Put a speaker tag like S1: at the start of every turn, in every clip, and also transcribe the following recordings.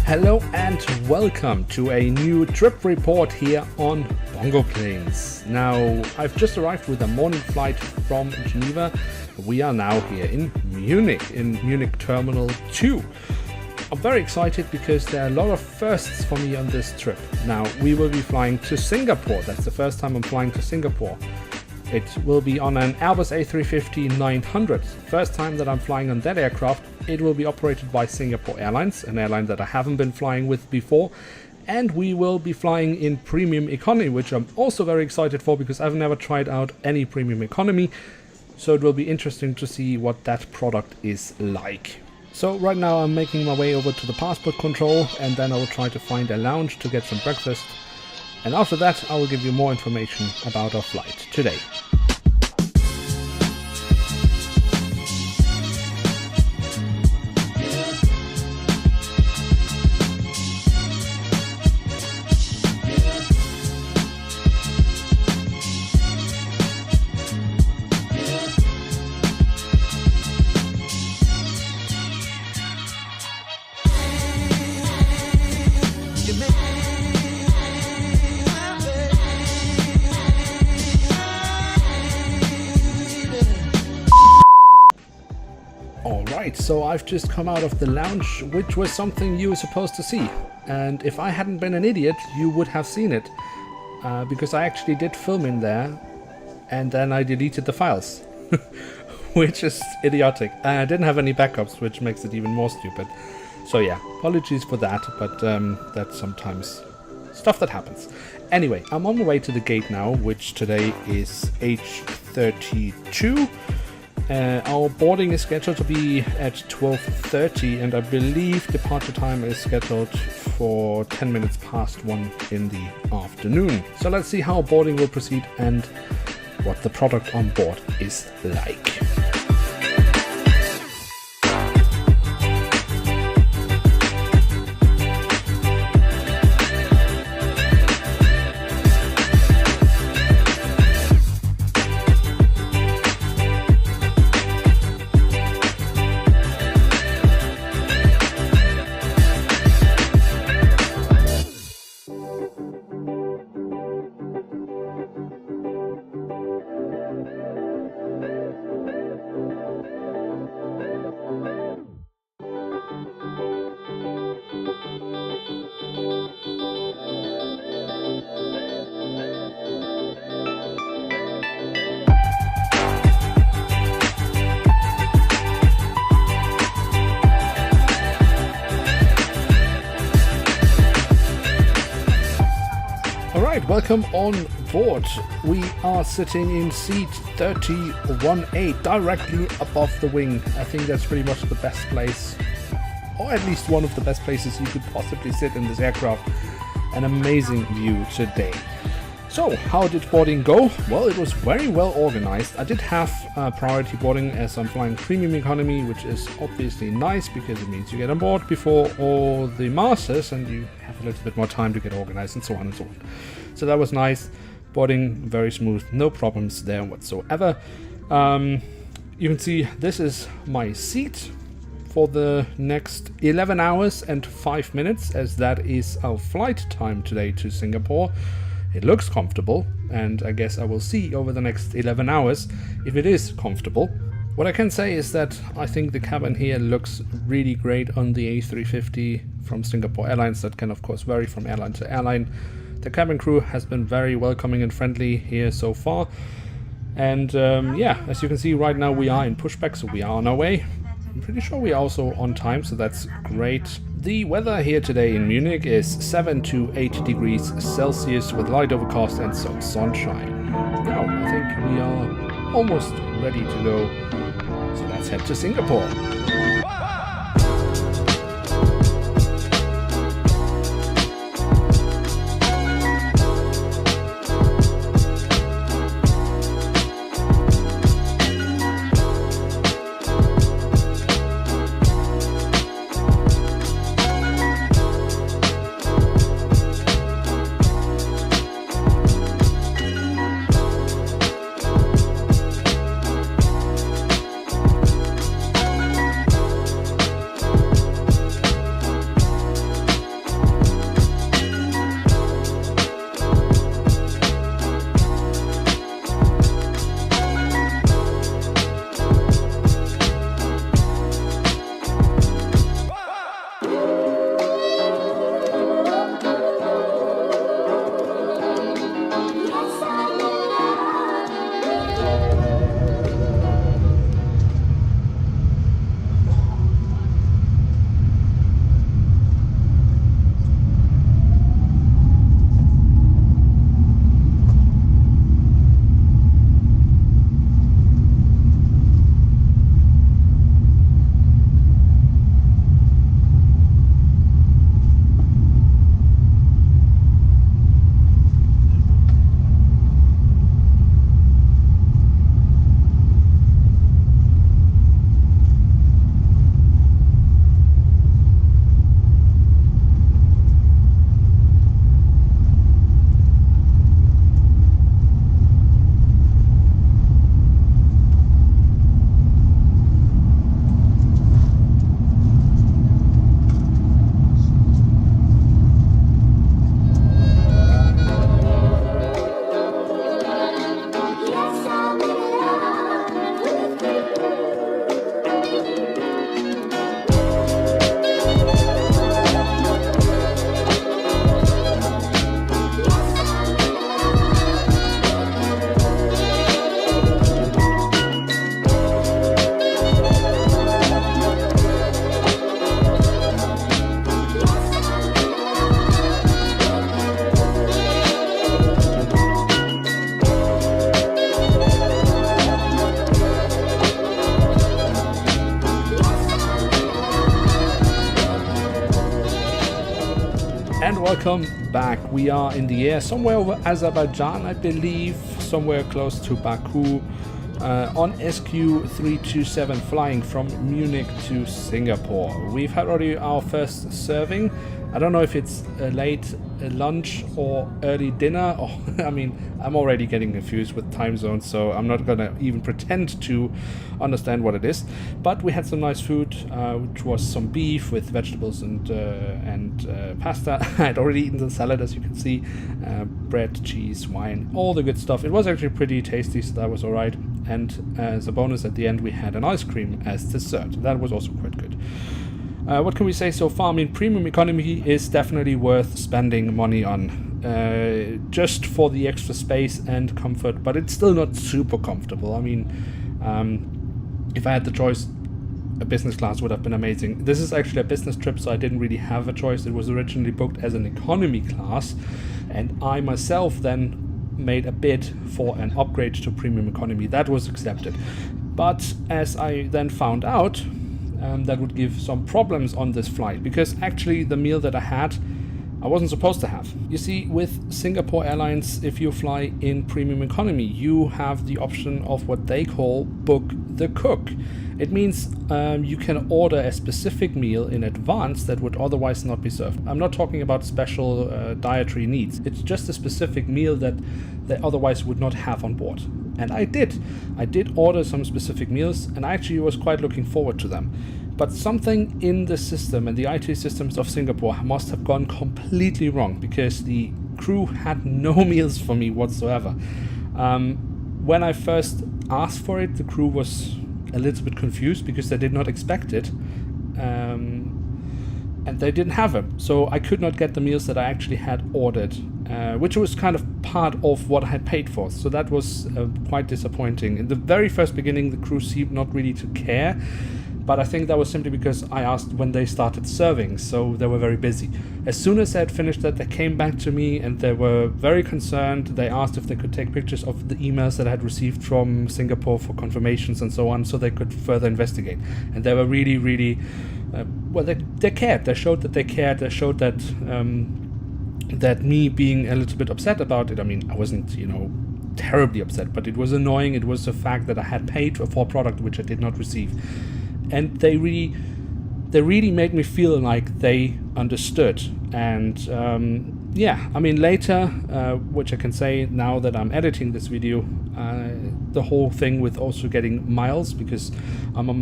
S1: Hello and welcome to a new trip report here on Bongoplanes. Now, I've just arrived with a morning flight from Geneva. We are now here in Munich Terminal 2. I'm very excited because there are a lot of firsts for me on this trip. Now, we will be flying to Singapore. That's the first time I'm flying to Singapore. It will be on an Airbus A350-900. First time that I'm flying on that aircraft. It will be operated by Singapore Airlines, an airline that I haven't been flying with before. And we will be flying in premium economy, which I'm also very excited for because I've never tried out any premium economy. So it will be interesting to see what that product is like. So right now I'm making my way over to the passport control, and then I will try to find a lounge to get some breakfast. And after that, I will give you more information about our flight today. So I've just come out of the lounge, which was something you were supposed to see. And if I hadn't been an idiot, you would have seen it. Because I actually did film in there, and then I deleted the files. Which is idiotic. I didn't have any backups, which makes it even more stupid. So yeah, apologies for that, but that's sometimes stuff that happens. Anyway, I'm on my way to the gate now, which today is H32. Our boarding is scheduled to be at 12:30, and I believe departure time is scheduled for 10 minutes past 1 in the afternoon. So let's see how boarding will proceed and what the product on board is like. Welcome on board. We are sitting in seat 31A, directly above the wing. I think that's pretty much the best place, or at least one of the best places you could possibly sit in this aircraft. An amazing view today. So, how did boarding go? Well, it was very well organized. I did have priority boarding as I'm flying premium economy, which is obviously nice because it means you get on board before all the masses and you have a little bit more time to get organized and so on and so on. So that was nice. Boarding very smooth, no problems there whatsoever. You can see this is my seat for the next 11 hours and 5 minutes, as that is our flight time today to Singapore. It looks comfortable, and I guess I will see over the next 11 hours if it is comfortable. What I can say is that I think the cabin here looks really great on the A350 from Singapore Airlines. That can of course vary from airline to airline. The cabin crew has been very welcoming and friendly here so far. And yeah, as you can see right now we are in pushback, so we are on our way. I'm pretty sure we are also on time, so that's great. The weather here today in Munich is 7 to 8 degrees Celsius with light overcast and some sunshine. Now, I think we are almost ready to go. So let's head to Singapore. welcome back. We are in the air somewhere over Azerbaijan, I believe, somewhere close to Baku, on SQ327 flying from Munich to Singapore. We've had already our first serving. I don't know if it's a late lunch or early dinner, or I mean, I'm already getting confused with time zones, so I'm not gonna even pretend to understand what it is. But we had some nice food, which was some beef with vegetables and pasta. I had already eaten the salad, as you can see, bread, cheese, wine, all the good stuff. It was actually pretty tasty, so that was alright. And as a bonus at the end, we had an ice cream as dessert. That was also quite good. What can we say so far? I mean, premium economy is definitely worth spending money on, just for the extra space and comfort, but it's still not super comfortable. I mean, if I had the choice, a business class would have been amazing. This is actually a business trip, so I didn't really have a choice. It was originally booked as an economy class, and I myself then made a bid for an upgrade to premium economy. That was accepted. But as I then found out, that would give some problems on this flight, because actually the meal that I had I wasn't supposed to have. You see, with Singapore Airlines, if you fly in premium economy, you have the option of what they call book the cook. It means you can order a specific meal in advance that would otherwise not be served. I'm not talking about special dietary needs. It's just a specific meal that they otherwise would not have on board. And I did. I did order some specific meals, and I actually was quite looking forward to them. But something in the system and the IT systems of Singapore must have gone completely wrong, because the crew had no meals for me whatsoever. When I first asked for it, the crew was a little bit confused because they did not expect it. And they didn't have them. So I could not get the meals that I actually had ordered, which was kind of part of what I had paid for. So that was quite disappointing. In the very first beginning, the crew seemed not really to care. But I think that was simply because I asked when they started serving, so they were very busy. As soon as they had finished that, they came back to me and they were very concerned. They asked if they could take pictures of the emails that I had received from Singapore for confirmations and so on, so they could further investigate. And they were really, really, they cared. They showed that they cared. They showed that that me being a little bit upset about it, I mean, I wasn't, terribly upset, but it was annoying. It was the fact that I had paid for a product which I did not receive. And they really made me feel like they understood. And yeah, I mean, later, which I can say now that I'm editing this video, the whole thing with also getting miles, because I'm a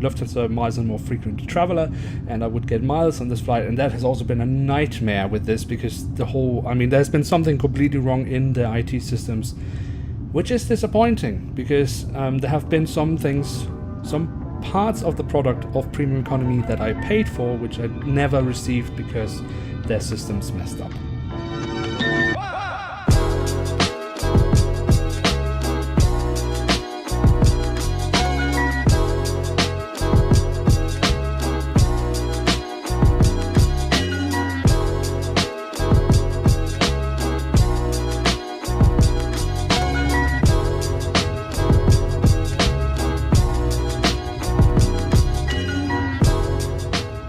S1: Lufthansa miles and more frequent traveler, and I would get miles on this flight, and that has also been a nightmare with this, because there's been something completely wrong in the IT systems, which is disappointing, because there have been some parts of the product of premium economy that I paid for which I never received because their systems messed up.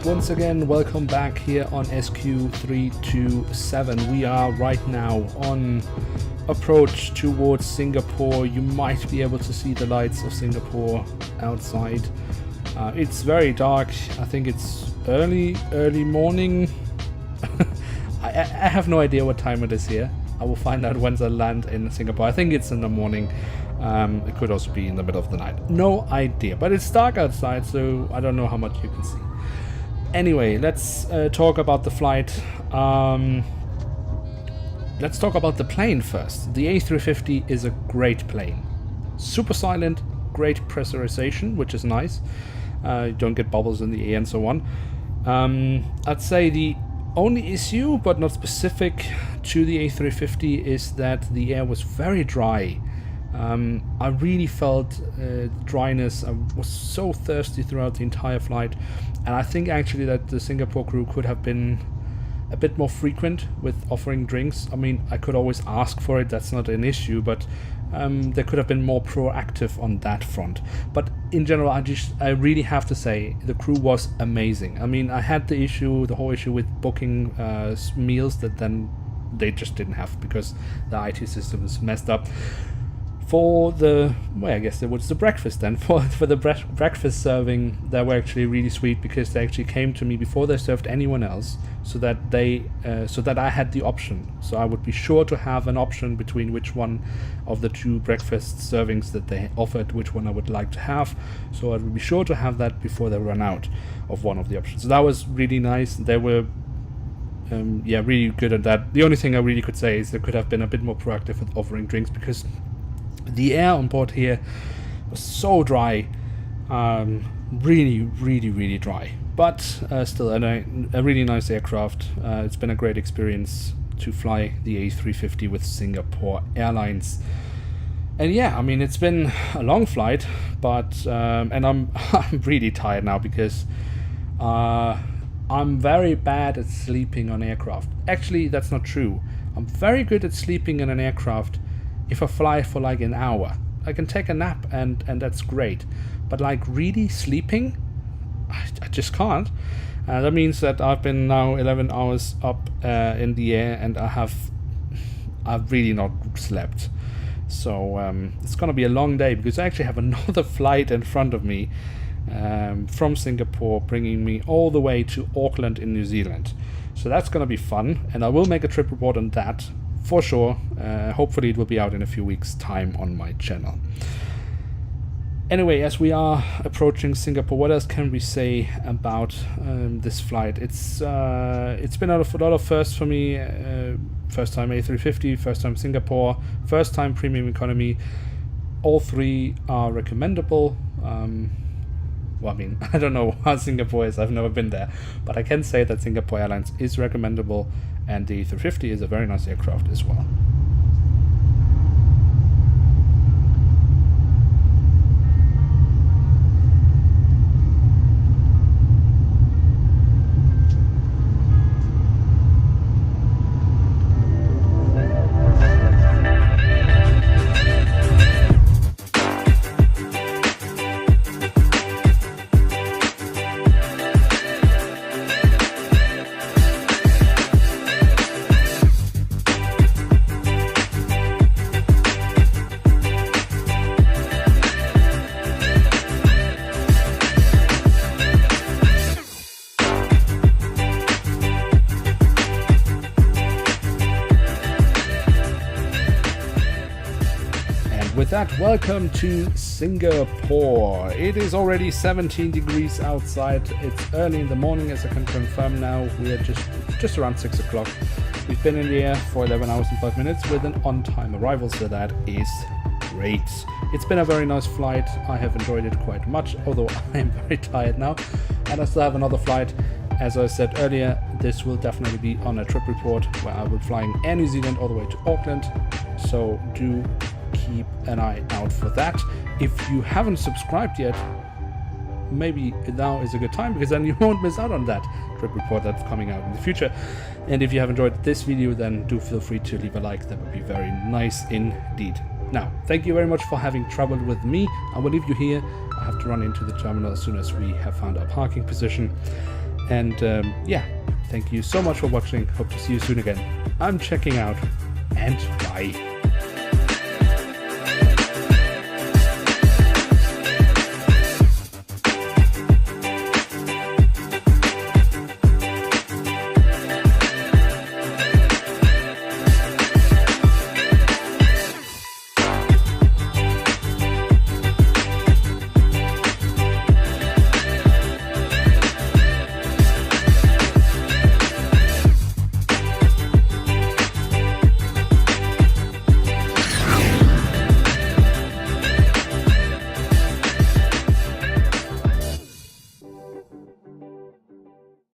S1: Once again, welcome back here on SQ327. We are right now on approach towards Singapore. You might be able to see the lights of Singapore outside. It's very dark. I think it's early morning. I have no idea what time it is here. I will find out once I land in Singapore. I think it's in the morning. It could also be in the middle of the night. No idea. But it's dark outside, so I don't know how much you can see. Anyway, let's talk about the flight. Let's talk about the plane first. The A350 is a great plane. Super silent, great pressurization, which is nice. You don't get bubbles in the air and so on. I'd say the only issue, but not specific to the A350, is that the air was very dry. I really felt dryness. I was so thirsty throughout the entire flight, and I think actually that the Singapore crew could have been a bit more frequent with offering drinks. I mean, I could always ask for it, that's not an issue, but They could have been more proactive on that front. But in general, I really have to say the crew was amazing. I mean, I had the whole issue with booking meals that then they just didn't have because the IT system is messed up. For the, well, I guess it was the breakfast then. For the breakfast serving, they were actually really sweet because they actually came to me before they served anyone else, so that I had the option. So I would be sure to have an option between which one of the 2 breakfast servings that they offered, which one I would like to have. So I would be sure to have that before they run out of one of the options. So that was really nice. They were really good at that. The only thing I really could say is they could have been a bit more proactive with offering drinks, because the air on board here was so dry, really dry. But still a really nice aircraft. It's been a great experience to fly the A350 with Singapore Airlines. And yeah, I mean, it's been a long flight, but and I'm really tired now because I'm very bad at sleeping on aircraft. Actually, that's not true. I'm very good at sleeping in an aircraft if I fly for like an hour. I can take a nap and that's great. But like really sleeping, I just can't. That means that I've been now 11 hours up in the air, and I've really not slept. So it's gonna be a long day, because I actually have another flight in front of me from Singapore, bringing me all the way to Auckland in New Zealand. So that's gonna be fun, and I will make a trip report on that for sure. Hopefully it will be out in a few weeks' time on my channel. Anyway, as we are approaching Singapore, what else can we say about this flight? It's been a lot of firsts for me. First time A350, first time Singapore, first time premium economy. All 3 are recommendable. Well, I mean, I don't know how Singapore is, I've never been there, but I can say that Singapore Airlines is recommendable, and the A350 is a very nice aircraft as well. With that, welcome to Singapore. It is already 17 degrees outside. It's early in the morning, as I can confirm now. We are just around 6 o'clock. We've been in the air for 11 hours and 5 minutes with an on-time arrival, so that is great. It's been a very nice flight. I have enjoyed it quite much, although I am very tired now, and I still have another flight. As I said earlier, this will definitely be on a trip report where I will be flying Air New Zealand all the way to Auckland, so do keep an eye out for that. If you haven't subscribed yet, maybe now is a good time, because then you won't miss out on that trip report that's coming out in the future. And if you have enjoyed this video, then do feel free to leave a like. That would be very nice indeed. Now, thank you very much for having traveled with me. I will leave you here. I have to run into the terminal as soon as we have found our parking position. And yeah, thank you so much for watching. Hope to see you soon again. I'm checking out, and bye.